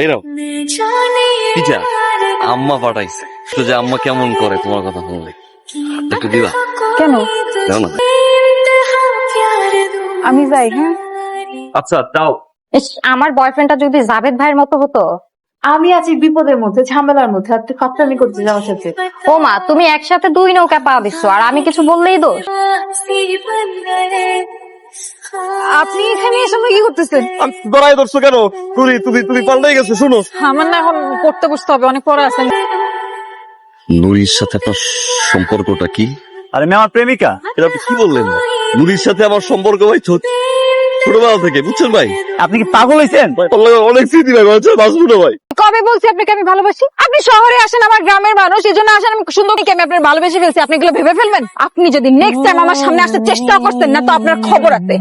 এই নাও পিজা, আম্মা পাঠাইছে। তো যে আম্মা কেমন করে তোমার কথা বললে, একটু দিবা? কেন? দাও না। আমি যাই। হ্যাঁ, আচ্ছা দাও। আমার বয়ফ্রেন্ডটা যদি জাভেদ ভাইয়ের মতো হতো। আমি আছি বিপদের মধ্যে, ঝামেলার মধ্যে, আর তুই ফাত্রামি করতে যাওয়ার সাথে। ও মা, তুমি একসাথে 2 নৌকা পা দিচ্ছ আর আমি কিছু বললেই দোষ। আপনি এখানে এসে কি করতেছেন? ধরাই ধরছো কেন? তুমি তুমি তুমি পাল্টাই গেছো। শুনো, আমার না এখন পড়তে বসতে হবে, অনেক পড়া আছে। নুরির সাথে আপনার সম্পর্কটা কি? আরে মেয়ে আমার প্রেমিকা। এটা আপনি কি বললেন? নুরির সাথে আমার সম্পর্ক ভাই ছোটবেলা থেকে, বুঝছেন ভাই? আপনি কি পাগল হয়েছেন? ভাই ওর লগে অনেক স্মৃতি ভাই, বাঁচবো না ভাই। কবে বলছি আপনাকে আমি ভালোবাসি? আপনি শহরে আসেন, আমার গ্রামের মানুষ, এই জন্য আসেন। আমি সুন্দর আমি আপনার ভালোবেসে ফেলছি, আপনি এগুলো ভেবে ফেলবেন? আপনি যদি নেক্সট টাইম আমার সামনে আসার চেষ্টা করতেন না, তো আপনার খবর আছে।